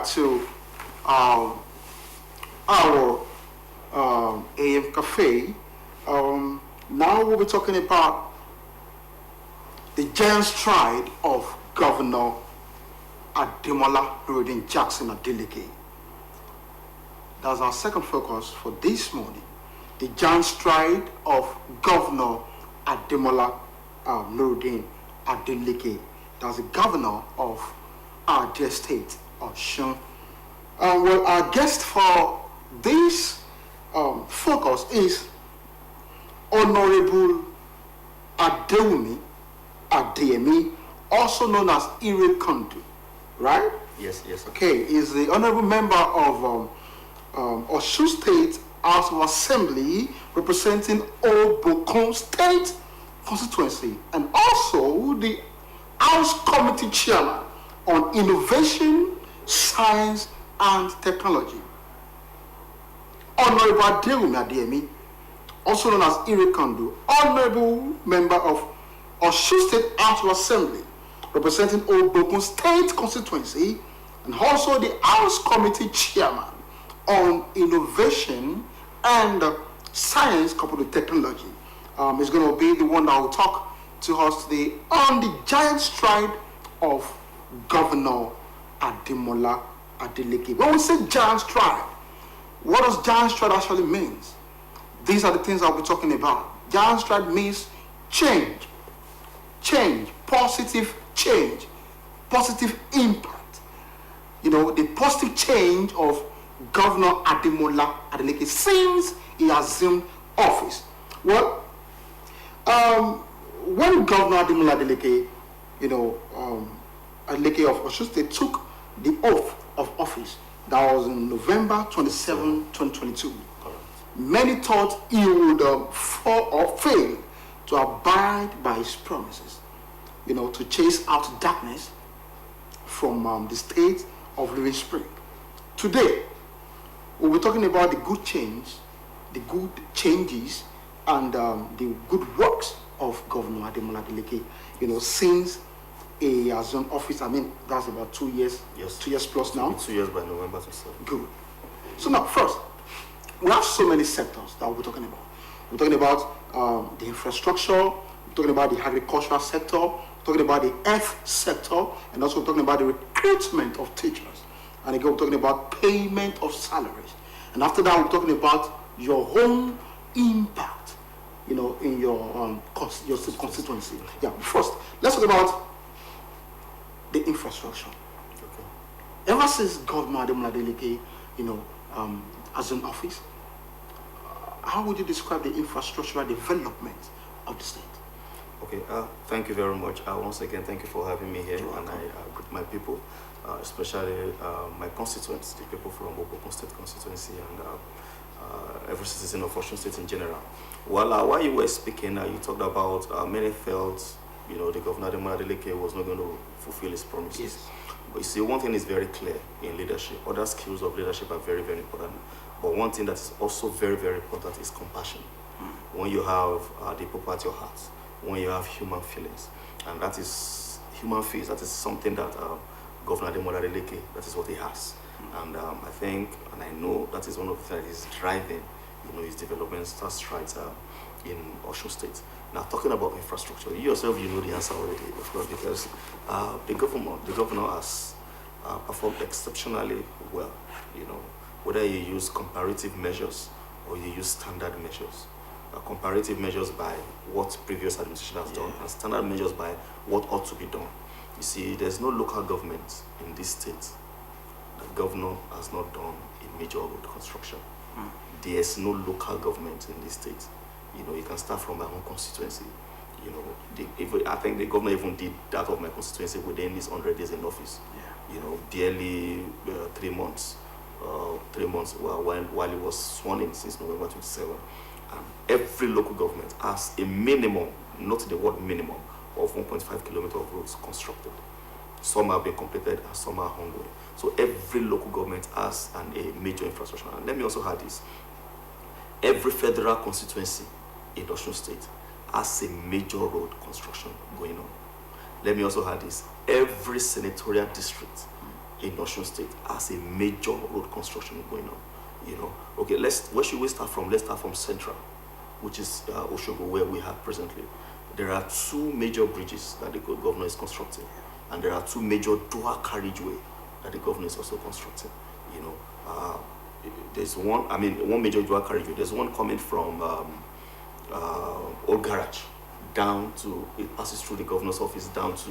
back to our AM Cafe. Now we'll be talking about the giant stride of Governor Ademola Nuruddin Jackson Adeleke. That's our second focus for this morning. The giant stride of Governor Ademola Nuruddin Adeleke. That's the governor of our dear state, Osun. Well, our guest for this focus is Honorable Adeyemi, also known as Ire Kandu, right? Yes. Okay, he's the honorable member of Osun State House of Assembly, representing Obokun State constituency, and also the House Committee Chairman on Innovation, Science, and Technology. Honorable Adeyemi, also known as Ire Kandu, honorable member of Osun State House of Assembly, representing Obokun State constituency, and also the House Committee Chairman on Innovation and Science coupled with Technology. Is going to be the one that will talk to us today on the giant stride of Governor Ademola Adeleke. When we say giant stride, what does giant stride actually mean? These are the things I'll be talking about. Giant stride means change, positive change, positive impact. You know, the positive change of Governor Ademola Adeleke since he assumed office. Well, when Governor Ademola Adeleke, Adeleke of Osun State took the oath of office, that was in November 27, 2022. Many thought he would fall or fail to abide by his promises, to chase out darkness from the state of living spring. Today, we'll be talking about the good change, the good changes, and the good works of Governor Ademola Adeleke, since he has on office. I mean, that's about 2 years, Yes. 2 years plus now. 2 years by November 27. Good. So now, first, we have so many sectors that we'll be talking about. We're talking about the infrastructure, we're talking about the agricultural sector, we're talking about the health sector, and also we're talking about the recruitment of teachers. And again, we're talking about payment of salaries. And after that, we're talking about your own impact, in your constituency. Yeah, first, let's talk about the infrastructure. Okay. Ever since Governor Ademola Adeleke, as an office, how would you describe the infrastructural development of the state? Okay, thank you very much. Once again, thank you for having me here. And I greet my people, especially my constituents, the people from Obokun State constituency, and every citizen of Osun State in general. Well, while you were speaking, you talked about many felt, the Governor Ademola Adeleke was not going to fulfill his promises. Yes. But you see, one thing is very clear in leadership. Other skills of leadership are very, very important. But one thing that is also very, very important is compassion. When you have the people at your heart, when you have human feelings, and that is human feelings, that is something that Governor Ademola Adeleke, that is what he has. And I think, and I know that is one of the things that is driving, his development strides in Osun State. Now, talking about infrastructure, you yourself, you know the answer already, of course, because the governor has performed exceptionally well. Whether you use comparative measures or you use standard measures. Comparative measures by what previous administration has done, and standard measures by what ought to be done. You see, there's no local government in this state that governor has not done a major road construction. There's no local government in this state. You can start from my own constituency. I think the governor even did that of my constituency within his 100 days in office. Barely 3 months. 3 months while he was sworn in since November 27. And every local government has a minimum, not the word minimum, of 1.5 kilometers of roads constructed. Some have been completed and some are ongoing. So every local government has a major infrastructure. And let me also add this. Every federal constituency in Osun State has a major road construction going on. Let me also add this. Every senatorial district in Osun State has a major road construction going on. Okay, where should we start from? Let's start from Central, which is Osogbo, where we are presently. There are 2 major bridges that the governor is constructing, and there are 2 major dual carriageway that the governor is also constructing. There's one major dual carriageway. There's one coming from Old Garage down to, it passes through the governor's office down to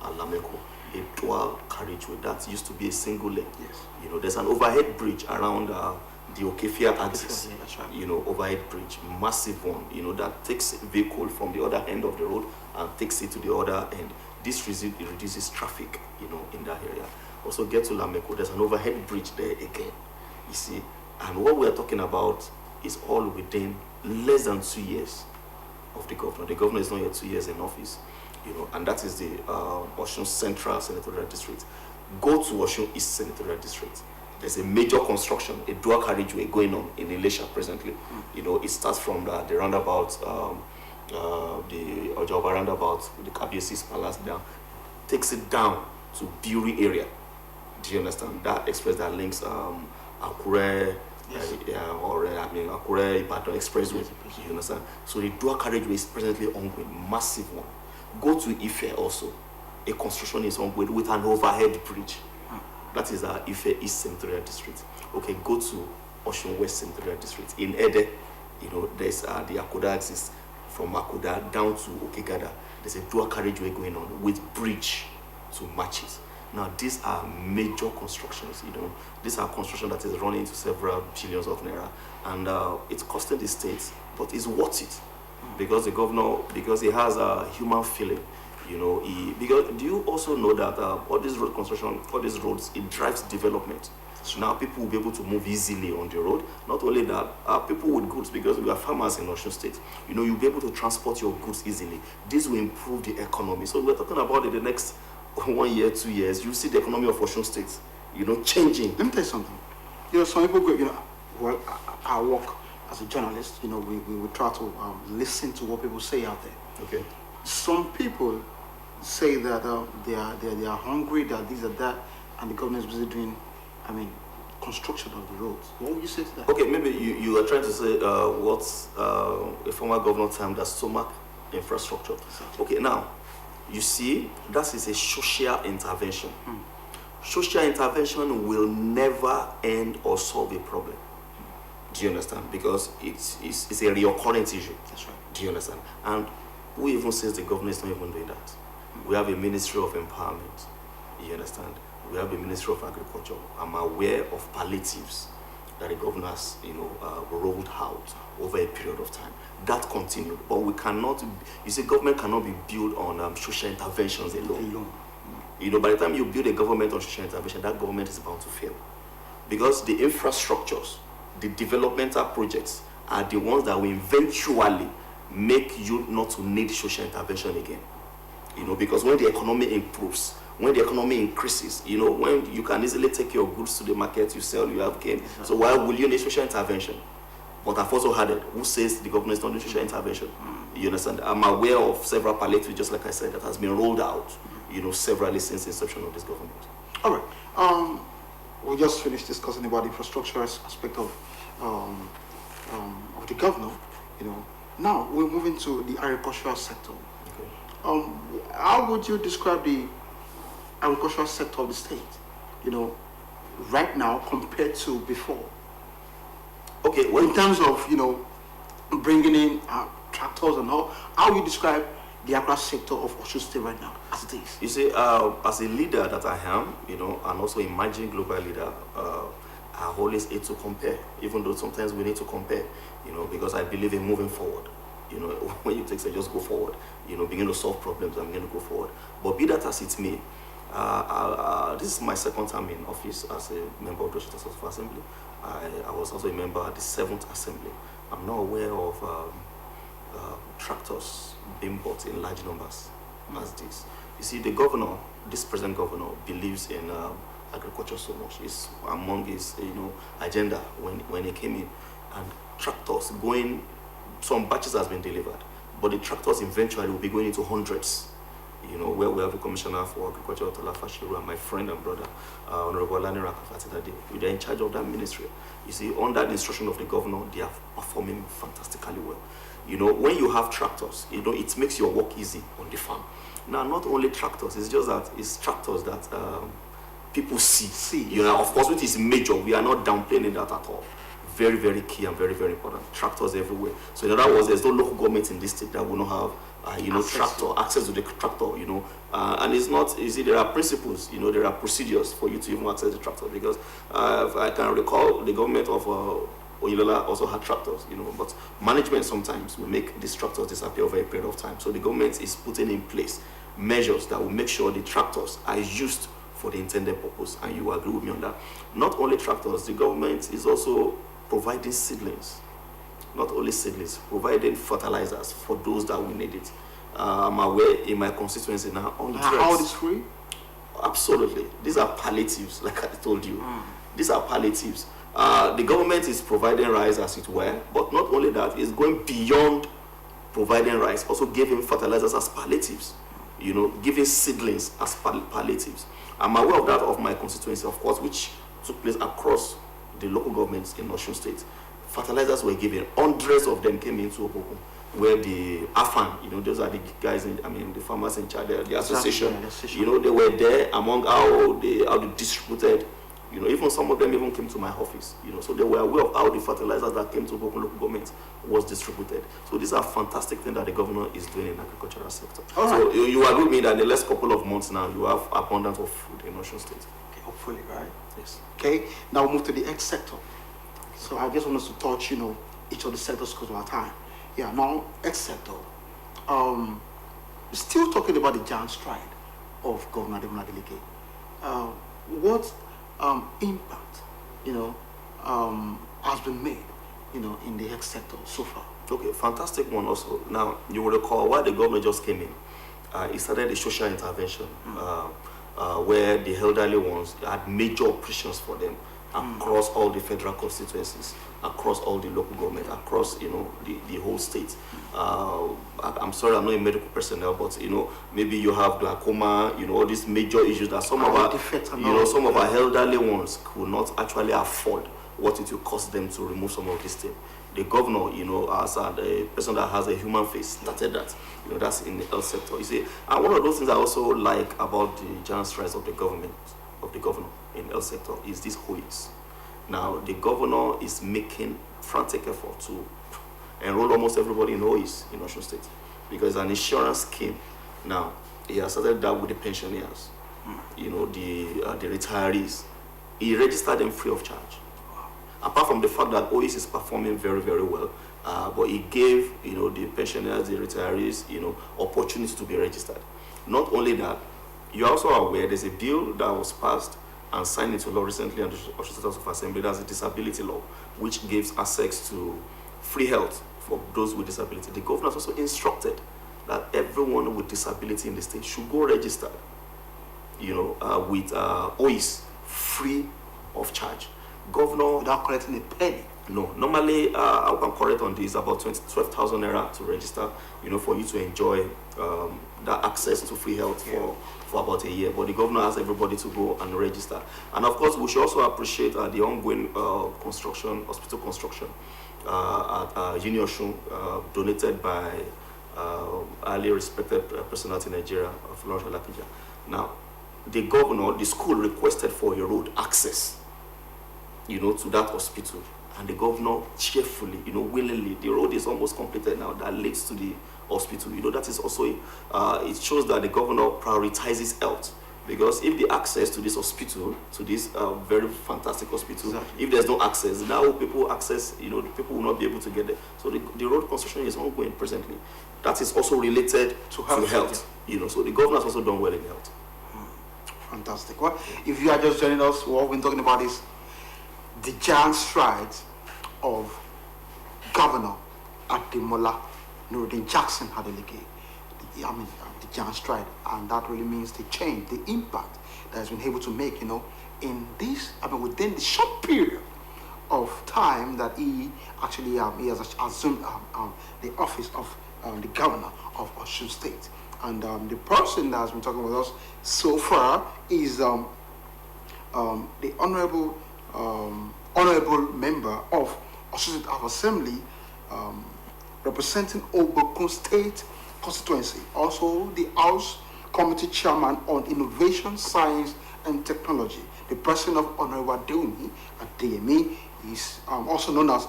Alameko, a dual carriageway that used to be a single lane. Yes. There's an overhead bridge around the Okefia axis. Yeah, that's right. Overhead bridge, massive one, that takes vehicle from the other end of the road and takes it to the other end. This reduces traffic, in that area. Also get to Lameko, there's an overhead bridge there again, you see. And what we're talking about is all within less than 2 years of the governor. The governor is not yet 2 years in office, and that is the Osun Central Senatorial District. Go to Osun East Senatorial District. There's a major construction, a dual carriageway going on in Elisha presently. It starts from the roundabout, the Ojaoba roundabout, the KBC's Palace down, takes it down to Buri area. Do you understand? That express that links Akure, Yes. Akure Ibadan Expressway. You understand? So the dual carriageway is presently ongoing, massive one. Go to Ife also. A construction is ongoing with an overhead bridge. That is our Ife East Senatorial District. Okay, go to Osun West Senatorial District. In Ede, there's the Akoda axis from Akoda down to Okegada. There's a dual carriageway going on with bridge to match it. Now, these are major constructions, These are construction that is running into several billions of naira. And it's costing the state, but it's worth it. Because the governor, because he has a human feeling, because do you also know that all this road construction, all these roads, it drives development. Now people will be able to move easily on the road. Not only that, people with goods, because we are farmers in Osun State, you'll be able to transport your goods easily. This will improve the economy. So we're talking about in the next 1 year, 2 years, you see the economy of Osun State, changing. Let me tell you something. Some people go, well, I work as a journalist, we try to listen to what people say out there. Okay. Some people say that they are hungry, that this or that, and the government is busy doing, construction of the roads. What would you say to that? Okay, maybe you are trying to say what's a former governor termed as stomach infrastructure. Exactly. Okay, now, you see, that is a social intervention. Social intervention will never end or solve a problem. Do you understand? Because it's a recurrent issue. That's right. Do you understand? And who even says the government is not even doing that? We have a Ministry of Empowerment. You understand? We have a Ministry of Agriculture. I'm aware of palliatives that the governor has, rolled out over a period of time. That continued, but we cannot. You see, government cannot be built on social interventions alone. By the time you build a government on social intervention, that government is bound to fail, because the infrastructures, the developmental projects are the ones that will eventually make you not to need social intervention again. Because when the economy improves, when the economy increases, when you can easily take your goods to the market, you sell, you have gain. Exactly. So why will you need social intervention? But I've also heard it. Who says the government is not doing social intervention? You understand? I'm aware of several palliatives, just like I said, that has been rolled out, severally since the inception of this government. All right. We just finished discussing about the infrastructure aspect of the governor. Now we're moving to the agricultural sector. Okay. How would you describe the agricultural sector of the state? Right now compared to before. Okay. Well, in terms of bringing in tractors and all, how would you describe the agricultural sector of Osun State right now as it is? You see, as a leader that I am, and also emerging global leader, I always hate to compare, even though sometimes we need to compare, because I believe in moving forward. When you take say just go forward, begin to solve problems and begin to go forward. But be that as it may, this is my second term in office as a member of the Osun Assembly. I was also a member at the 7th Assembly. I'm not aware of tractors being bought in large numbers as this. You see, the governor, this present governor, believes in agriculture so much. It's among his agenda when he came in. And tractors going, some batches has been delivered, but the tractors eventually will be going into hundreds. you know, where we have a commissioner for agriculture, Otola Fashiru, and my friend and brother, Honorable Lani Rakafati, that they're in charge of that ministry. You see, under the instruction of the governor, they are performing fantastically well. You know, when you have tractors, you know, it makes your work easy on the farm. Now, not only tractors, it's just that it's tractors that people see. You know, of course, which is major. We are not downplaying that at all. Very, very key and very, very important. Tractors everywhere. So in other words, there's no local government in this state that will not have, you know, access to the tractor, you know. And it's not easy. There are principles, you know, there are procedures for you to even access the tractor, because I can recall the government of Oyilola also had tractors, you know, but management sometimes will make these tractors disappear over a period of time. So the government is putting in place measures that will make sure the tractors are used for the intended purpose, and you agree with me on that. Not only tractors, the government is also providing seedlings. Not only seedlings, providing fertilizers for those that will need it. I'm aware in my constituency now on the how it is free? Absolutely. These are palliatives, like I told you. These are palliatives. The government is providing rice, as it were, but not only that, it's going beyond providing rice, also giving fertilizers as palliatives, you know, giving seedlings as palliatives. I'm aware of that of my constituency, of course, which took place across the local governments in Osun State. Fertilizers were given, hundreds of them came into Obokun, where the AFAN, you know, those are the guys, the farmers in charge, the association, you know, they were there among how they distributed. You know, even some of them even came to my office, you know, so they were aware of how the fertilizers that came to local government was distributed. So these are fantastic things that the governor is doing in the agricultural sector. All right. So you agree with me that in the last couple of months now, you have abundance of food in Osun State. Okay, hopefully, right? Yes. Okay, now we'll move to the health sector. So I just want us to touch, you know, each of the sectors because of our time. Yeah, now, health sector. Still talking about the giant stride of Governor Adeleke. What impact, you know, has been made, you know, in the health sector so far? Okay, fantastic one also. Now, you will recall while the governor just came in, he started a social intervention where the elderly ones had major operations for them across all the federal constituencies, across all the local government, across, you know, the whole state. I'm sorry, I'm not a medical personnel, but, you know, maybe you have glaucoma, you know, all these major issues that some of our, you know, some of our elderly ones could not actually afford what it will cost them to remove some of these things. The governor, you know, as a person that has a human face, started that. You know, that's in the health sector. You see, and one of those things I also like about the giant strides of the government, of the governor in the health sector, is this OIS. Now, the governor is making frantic effort to enroll almost everybody in OIS in Osun State, because it's an insurance scheme. Now, he has started that with the pensioners, you know, the retirees. He registered them free of charge. Apart from the fact that OIS is performing very, very well, but he gave, you know, the pensioners, the retirees, you know, opportunity to be registered. Not only that, you're also aware there's a bill that was passed and signed into law recently under the Osun State House of Assembly. That's a disability law, which gives access to free health for those with disability. The governor has also instructed that everyone with disability in the state should go registered, you know, with OIS free of charge. Governor, without collecting a penny. No, normally I can correct on this, about 12,000 naira to register, you know, for you to enjoy that access to free health for about a year. But the governor asks everybody to go and register. And of course, we should also appreciate the ongoing hospital construction at Uni Osun, donated by highly respected personality in Nigeria, Florence Alakija. Now, the governor, the school requested for a road access, you know, to that hospital. And the governor cheerfully, you know, willingly, the road is almost completed now that leads to the hospital. You know, that is also, it shows that the governor prioritizes health. Because if the access to this hospital, to this very fantastic hospital, if there's no access, now people access, you know, the people will not be able to get there. So the road construction is ongoing presently. That is also related to health. You know, so the governor has also done well in health. Fantastic. Well, if you are just joining us, what we've been talking about is the giant strides of Governor Ademola Nuruddin Jackson Adeleke. The giant stride, and that really means the change, the impact that has been able to make, you know, in this, within the short period of time that he actually he has assumed the office of the governor of Osun State. And the person that has been talking with us so far is the honorable member of Osun Assembly, representing Obokun State constituency, also the House Committee Chairman on Innovation, Science and Technology. The person of Honorable Adeyemi is also known as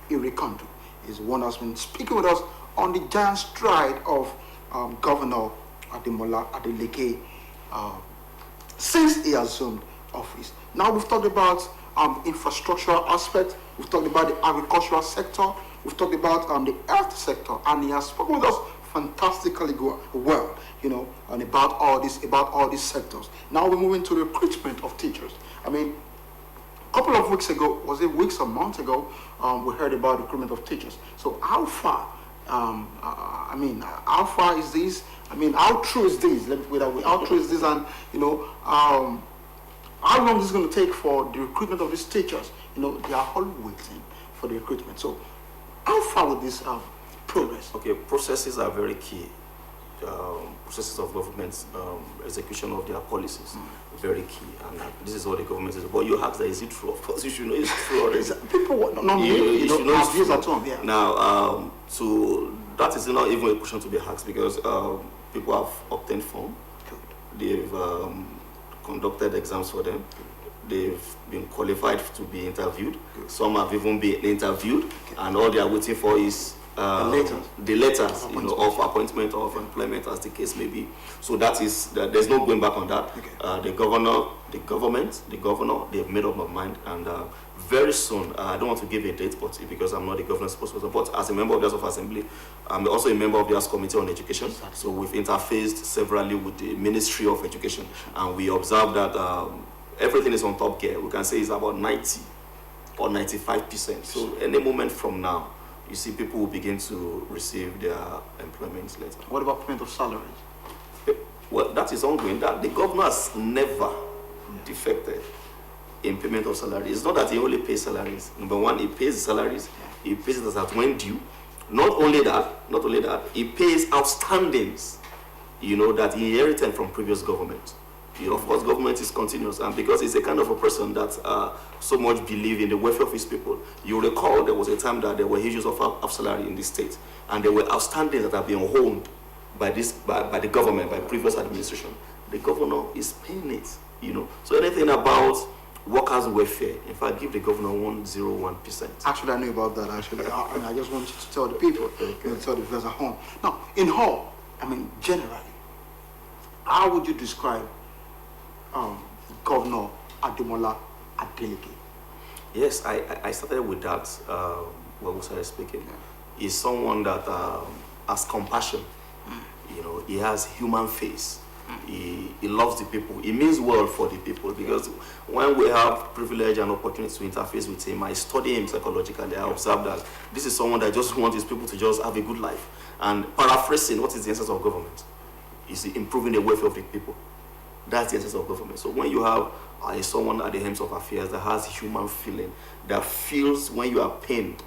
Irikondo. Is the one that's been speaking with us on the giant stride of Governor Adeleke since he assumed office. Now we've talked about infrastructural aspect, we've talked about the agricultural sector, we've talked about the health sector, and he has spoken with us fantastically well, and about all these sectors. Now we're moving to the recruitment of teachers. I mean, a couple of weeks ago, was it weeks or months ago, we heard about recruitment of teachers. So how far? How far is this? I mean, how true is this? Let me put it that way. How true is this? And how long is it going to take for the recruitment of these teachers? They are all waiting for the recruitment. So how far will this progress? Okay, processes are very key. Processes of government execution of their policies, very key, and this is what the government is. But you ask that, is it true? Of course, you should know it's true already. People not you know have views at home. Yeah. Now, so that is not even a question to be asked, because people have obtained form, they've conducted exams for them, they've been qualified to be interviewed. Some have even been interviewed, and all they are waiting for is the letters of appointment or of employment, as the case may be. So that is there's no going back on that. The government, they've made up their mind, and very soon, I don't want to give a date, but because I'm not the governor's spokesperson, but as a member of the House of Assembly, I'm also a member of the House Committee on Education. Exactly. So we've interfaced severally with the Ministry of Education, and we observe that everything is on top gear. We can say it's about 90 or 95%. So any moment from now, you see people will begin to receive their employment letter. What about payment of salaries? Well, that is ongoing. That the governor has never defected in payment of salary. It's not that he only pays salaries. Number one, he pays salaries. He pays it as at when due. Not only that, he pays outstandings, that he inherited from previous government. Of course, government is continuous, and because he's a kind of a person that so much believe in the welfare of his people. You recall there was a time that there were issues of salary in this state, and there were outstandings that have been owned by the government, by previous administration. The governor is paying it, So anything about workers' welfare, in fact, give the governor 101%. Actually, I knew about that, actually. And I just want you to tell the people, tell the viewers at home. Now, in whole, generally, how would you describe Governor Adeleke? Yes, I started with that when we started speaking. He's someone that has compassion. He has human face. He loves the people. He means well for the people, because when we have privilege and opportunity to interface with him, I study him psychologically. I observe that this is someone that just wants his people to just have a good life. And paraphrasing, what is the essence of government? Is improving the welfare of the people. That's the essence of government. So when you have someone at the helm of affairs that has human feeling, that feels when you are pained,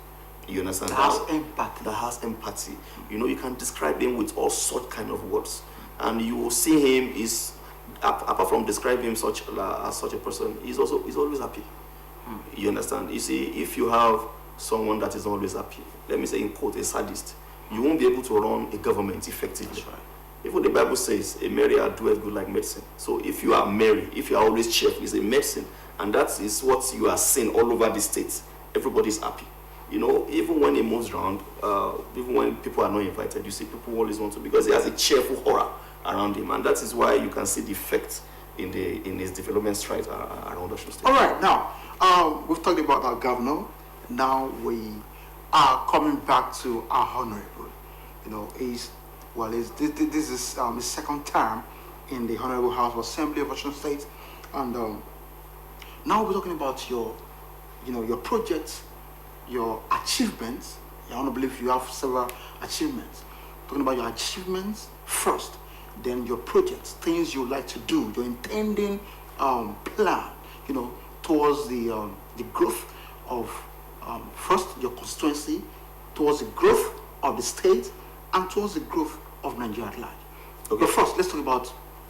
you understand? That has empathy. That has empathy. You can describe him with all sort kind of words. And you will see him apart from describing him as such a person, he's always happy. You understand? You see, if you have someone that is always happy, let me say in quote, a sadist, you won't be able to run a government effectively. That's right. Even the Bible says, a merry heart doeth good like medicine. So if you are merry, if you are always cheerful, it's a medicine. And that is what you are seeing all over the states. Everybody's happy. Even when he moves around, even when people are not invited, you see people always want to, because he has a cheerful aura around him. And that is why you can see the effect in his development strides around Osun State. All right, now, we've talked about our governor. Now we are coming back to our honorable. This is his second term in the Honorable House of Assembly of Osun State, and now we're talking about your projects, your achievements. I want to believe you have several achievements. Talking about your achievements first, then your projects, things you like to do, your intending plan, towards the growth of first your constituency, towards the growth of the state, and towards the growth of Nigeria at large. But first, let's talk about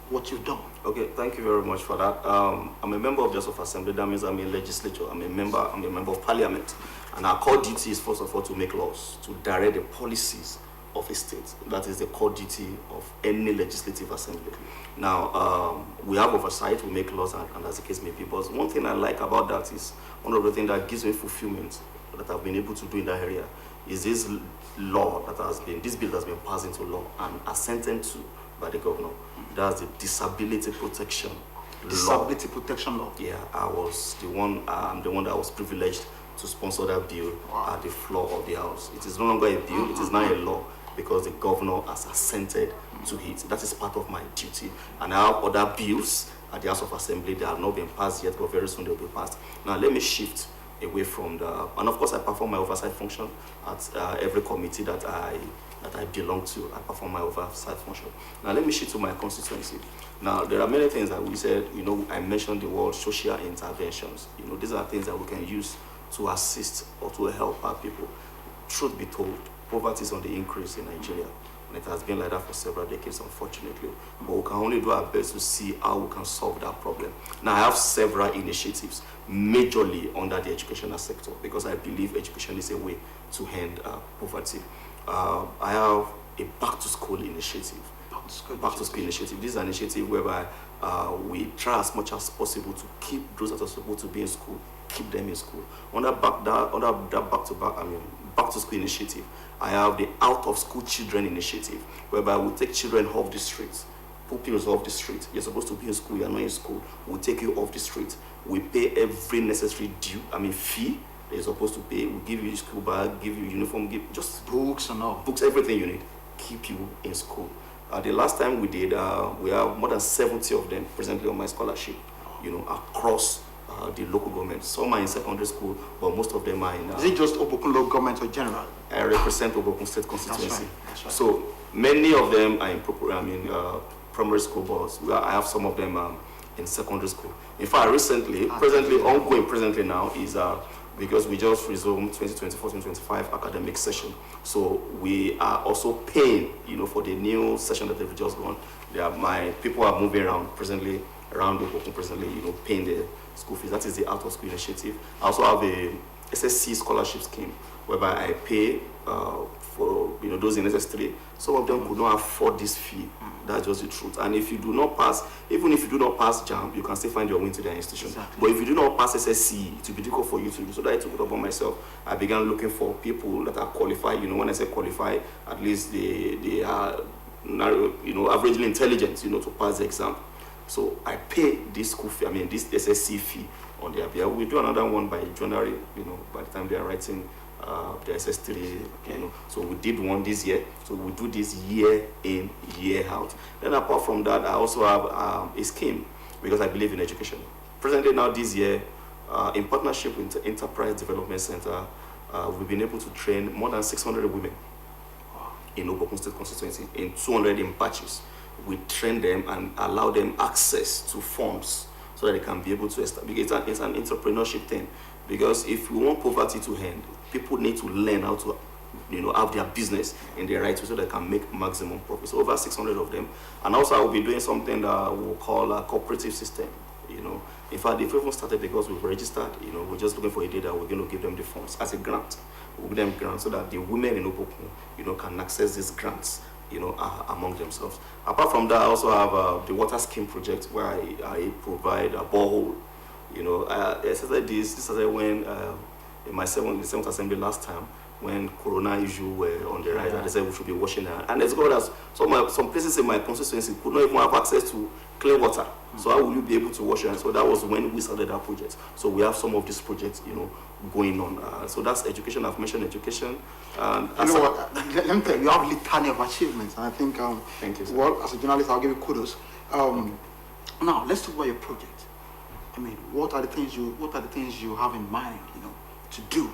what you've done. Okay, thank you very much for that. I'm a member of the House of Assembly. That means I'm a legislature. I'm a member of Parliament, and our core duty is first of all to make laws, to direct the policies of a state. That is the core duty of any legislative assembly. Now, we have oversight, we make laws, and as the case may be. But one thing I like about that is one of the things that gives me fulfillment that I've been able to do in that area is this law that has been, this bill that has been passed into law and assented to by the governor. That's the disability protection Disability protection law. Yeah, I'm the one that was privileged to sponsor that bill at the floor of the House. It is no longer a bill, it is now a law because the governor has assented to it. That is part of my duty. And I have other bills at the House of Assembly that have not been passed yet, but very soon they'll be passed. Now let me shift away from and of course I perform my oversight function at every committee that I belong to. I perform my oversight function. Now let me shift to my constituency. Now there are many things that we said, I mentioned the word social interventions. These are things that we can use to assist or to help our people. Truth be told, poverty is on the increase in Nigeria. And it has been like that for several decades, unfortunately. But we can only do our best to see how we can solve that problem. Now, I have several initiatives, majorly under the educational sector, because I believe education is a way to end poverty. I have a back-to-school initiative. Back-to-school initiative. This is an initiative whereby we try as much as possible to keep those that are supposed to be in school, keep them in school. Under that back-to-school initiative, I have the out-of-school children initiative, whereby we take children off the streets, pupils off the street. You're supposed to be in school, you're not in school. We'll take you off the street. We pay every necessary fee that you're supposed to pay. We'll give you school bag, give you uniform, give just books and all. Books, everything you need. Keep you in school. The last time we did, we have more than 70 of them presently on my scholarship, across the local government. Some are in secondary school, but most of them are in... Is it just Obokun local government or general? I represent Obokun State constituency. That's right. So many of them are in primary school, but I have some of them in secondary school. In fact, presently now is because we just resumed 2024-2025 academic session. So we are also paying, for the new session that they've just gone. My people are moving around presently, paying the school fees. That is the out of school initiative. I also have a SSC scholarship scheme whereby I pay for those in SS3. Some of them could not afford this fee. That's just the truth. And if you do not pass, even if you do not pass JAMB, you can still find your way into their institution. Exactly. But if you do not pass SSC, it will be difficult for you to do. So that I took it upon myself. I began looking for people that are qualified. When I say qualified, at least they are averagely intelligent, to pass the exam. So I pay this school fee, this SSC fee on their behalf. We'll do another one by January, by the time they are writing the SS3, So we did one this year. So we do this year in, year out. Then apart from that, I also have a scheme because I believe in education. Presently now this year, in partnership with the Enterprise Development Center, we've been able to train more than 600 women in Obokun State constituency, in 200 in batches. We train them and allow them access to funds so that they can be able to establish. It's an entrepreneurship thing, because if we want poverty to end, people need to learn how to have their business in the right way so they can make maximum profit. So over 600 of them. And also I will be doing something that we'll call a cooperative system. In fact, the even started because we've registered, we're just looking for a day that we're going to give them the funds as a grant. We'll give them grants so that the women in Obokun, can access these grants among themselves. Apart from that, I also have the water scheme project where I provide a borehole. This started when in my seventh assembly last time, when corona issue were on the rise, and they said we should be washing our hands. And it's got us some places in my constituency could not even have access to clean water. So how will you be able to wash your hands? So that was when we started our project. So we have some of these projects, going on. So that's education. I've mentioned education. And let me tell you, you have a litany of achievements, and I think thank you, sir. Well, as a journalist, I'll give you kudos. Now let's talk about your project. What are the things you have in mind, to do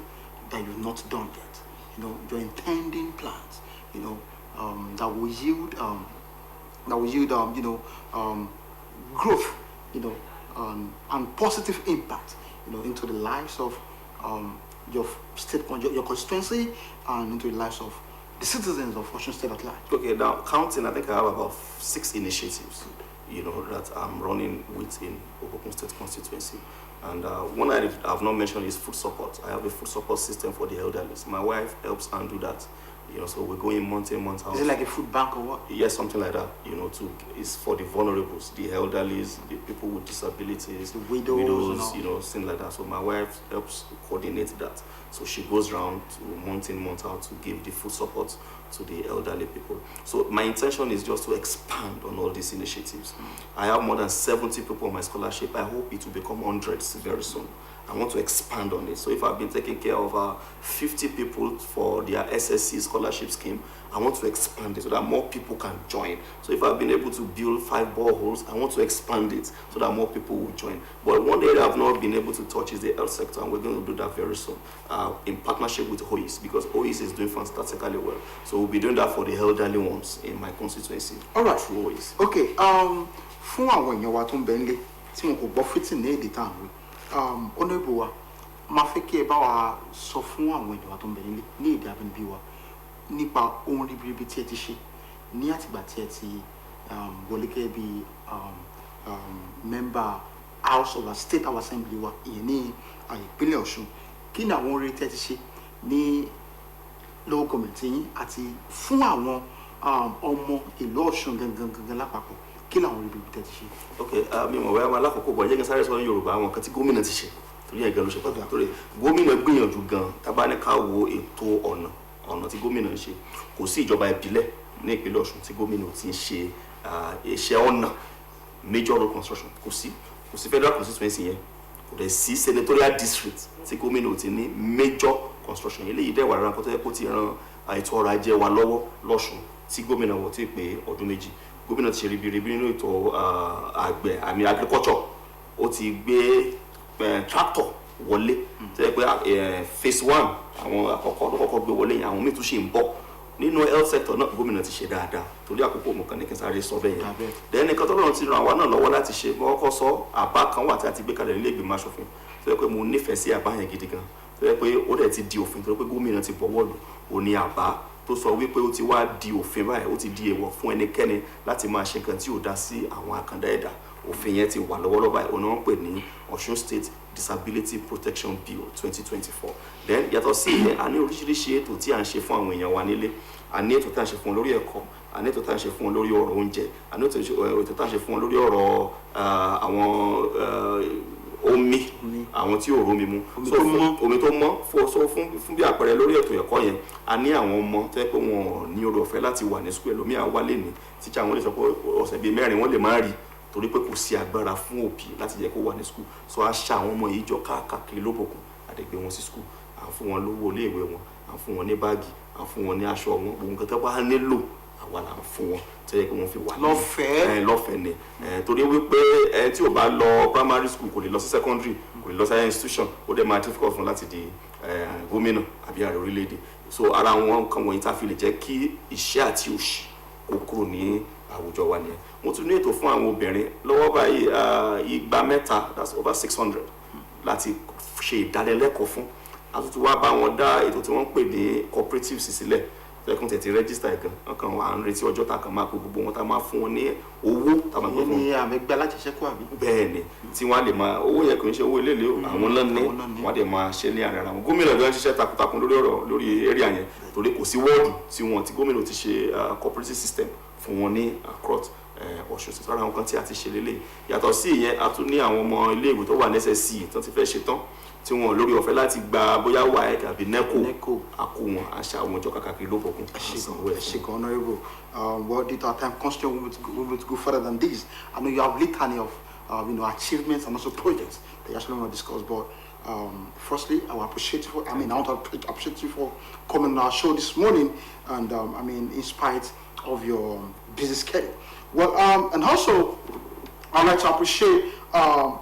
that you've not done yet? Your intending plans, that will yield growth, and positive impact, into the lives of your state, your constituency, and into the lives of the citizens of Osun State at large? Okay, now counting, I think I have about 6 initiatives, that I'm running within Osun State constituency. And one I have not mentioned is food support. I have a food support system for the elderly. My wife helps handle that. So we're going month in, month out. Is it like a food bank or what? Yes, something like that. It's for the vulnerables, the elderly, the people with disabilities, the widows, things like that. So my wife helps coordinate that. So she goes around month in, month out to give the food support to the elderly people. So my intention is just to expand on all these initiatives. I have more than 70 people on my scholarship. I hope it will become hundreds very soon. I want to expand on it. So if I've been taking care of 50 people for their SSC scholarship scheme, I want to expand it so that more people can join. So if I've been able to build 5 boreholes, I want to expand it so that more people will join. But one area I've not been able to touch is the health sector, and we're going to do that very soon in partnership with OIS, because OIS is doing fantastically well. So we'll be doing that for the elderly ones in my constituency. All right. Through OIS. Okay. Fún àwọn èèyàn wa tó ń bẹ nílé tí wọn kò gbọ́ fìtì ní èdè tá à ń wí. Honorable wa máa fẹ́ kí ẹ bá wa sọ fún àwọn èèyàn wa tó ń bẹ nílé ní èdè abínibí wa nípa ohun ribiribi tí ẹ ti ṣe ní àtìgbà tí ẹ ti wọlé gẹ́gẹ́ bí member House of State Assembly wa ìyẹn ní ìpínlẹ̀ Ọ̀ṣun. Kí ni àwọn oore tí ẹ ti ṣe ní local government yín àti fún àwọn ọmọ ìlú Ọ̀ṣun gangan lápapọ̀? Kí làwọn ribiribi tí ẹ ti ṣe? Okay, mi mọ̀ wẹ́ẹ́ alákọ̀ọ́kọ́ bọ̀ jẹ́ kí n sáré sọ ní Yorùbá àwọn kan tí gómìnà ti ṣe torí ẹ̀gẹ́ ló ṣe pàtàkì. Torí gómìnà gbìyànjú gan tábà ní ká wo ètò ọ̀nà tí gómìnà ń ṣe. Kò sí ìjọba ìbílẹ̀ ní ìpínlẹ̀ Ọ̀ṣun tí gómìnà ti ń ṣe iṣẹ́ ọ̀nà major road construction. Kò sí federal constituency yẹn, kò dẹ̀ sí senatorial district tí gómìnà ti ní major construction. Eléyìí dẹ̀ wà lára nǹkan tó yẹ kó ti ran ètò ọrọ̀ ajé wa lọ́wọ́ lọ́ṣun tí gómìnà wọ̀ tí pé ọdún méjì. Gómìnà ti ṣe ribiribi nínú ètò àgbẹ̀ àmì agriculture. Ó ti gbé tractor wọlé tó yẹ pé phase 1 àwọn àkọ́kọ́ gbé wọlé yẹn, àwọn míì tún ṣe ń bọ̀. Nínú health sector náà gómìnà ti ṣe dáadáa torí àkókò mọ̀kàn ní kí n sáré sọ bẹ́ẹ̀ yẹn. Then nǹkan tó lọ́run ti ran àwa náà lọ́wọ́ láti ṣe kọ́kọ́ sọ àbá kan wà tí a ti gbé kalẹ̀ nílé ìgbìmọ̀ aṣòfin tó yẹ pé mo nífẹ̀ẹ́ sí àbá yẹn gidi gan tó yẹ pé ó dẹ̀ ti di òfin tó yẹ pé gómìnà ti bọ̀wọ́ lù ó ní àbá tó sọ wípé ó ti wá di òfin báyìí, ó ti di èèwọ̀ fún ẹnikẹ́ni láti máa ṣe nǹkan tí ò dá sí àwọn àkàndá ẹ̀dá. Òfin yẹn ti wà lọ́wọ́lọ́wọ́ báyìí, òun náà ń pè ní Osun State Disability Protection Bill 2024. Then yàtọ̀ sí ìyẹn a ní oríṣiríṣi ètò tí à ń ṣe fún àwọn èèyàn wa nílé. A ní ètò tí à ń ṣe fún wọn lórí ẹ̀kọ́, a ní ètò tí à ń ṣe fún wọn lórí ọ̀rọ̀ oúnjẹ, a ní ètò tí à ń ṣe fún wọn lórí ọ̀rọ̀ àwọn omi, àwọn tí ò rómi mu, omi tó mọ́ fún bí àpẹẹrẹ lórí ètò ẹ̀kọ́ yẹn. A ní àwọn ọmọ tó yẹ pé wọn ò ní oore ọ̀fẹ́ láti wà ní school, ẹlòmíà wálé ní tíṣà wọn lè sọ pé ọ̀sẹ̀ bíi 4 wọn lè má rí torí pé kò sí agbára fún òbí láti jẹ́ kó wà ní school. So a ṣa àwọn ọmọ yìí jọ káàkiri lóbòkun, a dẹ̀ gbé wọn sí school, à ń fún wọn lówó iléèwé wọn, à ń fún wọn ní báàgì, à ń fún wọn ní aṣọ wọn, gbogbo nǹkan tó bá nílò àwa là ń fún wọn tó yẹ kí wọ́n fi wà lọ́fẹ̀ẹ́ ni. Torí wípé tí ò bá lọ primary school kò lè lọ sí secondary, kò lè lọ sí higher institution, ó dẹ̀ máa difficult fún láti di gómìnà àbí ààrẹ orílẹ̀-èdè. So ara wọn nǹkan wọ̀nyí tá a fi lè jẹ́ kí ìṣẹ́ àti òṣì kó kúrò ní àwùjọ wa nìyẹn. Mo tún ní ètò fún àwọn obìnrin lọ́wọ́ báyìí 200, that's over 600 láti ṣe ìdánilẹ́kọ̀ọ́ fún. A tún ti wá bá wọn dá ètò tí wọ́n ń pè ní cooperatives sílẹ̀ tẹ́kùn tẹ̀tí rẹ́gísítà ẹ̀kan ọkàn wà ń retí ọjọ́ ta kan máa pe gbogbo wọn tá máa fún wọn ní owó tá máa gbé fún wọn. ní àmẹ́gbẹ́ alájẹsẹ́kù àbí. Bẹ́ẹ̀ ni tí wọ́n á lè máa owó yẹn kò ń ṣe owó ilé ìlú àwọn lọ́ní wọ́n á lè máa ṣe ní àrẹ ara wọn. Gómìnà ló ń ṣiṣẹ́ takuntakun lórí area yẹn torí kò sí wọ́ọ̀dù tí gómìnà ti ṣe cooperative system fún wọn ní across Ọ̀ṣun. Sọ ara àwọn kan tí a ti ṣe lélẹ̀. Yàtọ̀ sí ìyẹn a tún ní àwọn ọmọ ilé ìwé tó wà ní SSC tó ti fẹ́ ṣe tán tí wọn lórí ọ̀fẹ́ láti gba bóyá WAEC àbí NECO àkó wọn àṣà àwọn ìjọ kàkàkiri lóbòkun. Honorable, well, due to our time constraint, we will go further than this. I know you have litany of achievements and also projects that you actually want to discuss, but firstly, I want to appreciate you for coming on our show this morning, and in spite of your busy schedule. Well, and also, I'd like to appreciate your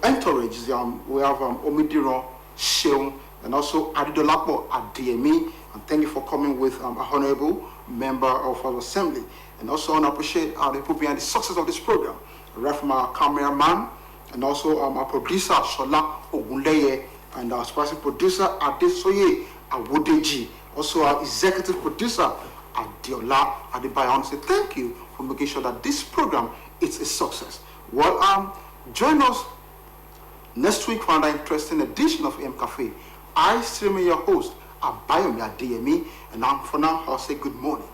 entourage. We have Omidiro Sheung and also Adidolapo Ademi, and thank you for coming with a honorable member of our assembly. And also I want to appreciate the people behind the success of this program, right from our cameraman and also our producer Shola Ogunleye and our special producer Adesoye Awodeji. Also our executive producer, Adiola Adebayo. I want to say thank you for making sure that this program is a success. Well, join us next week for another interesting edition of M Cafe. I still remain your host, Abayomi Adeyemi, and for now, I'll say good morning.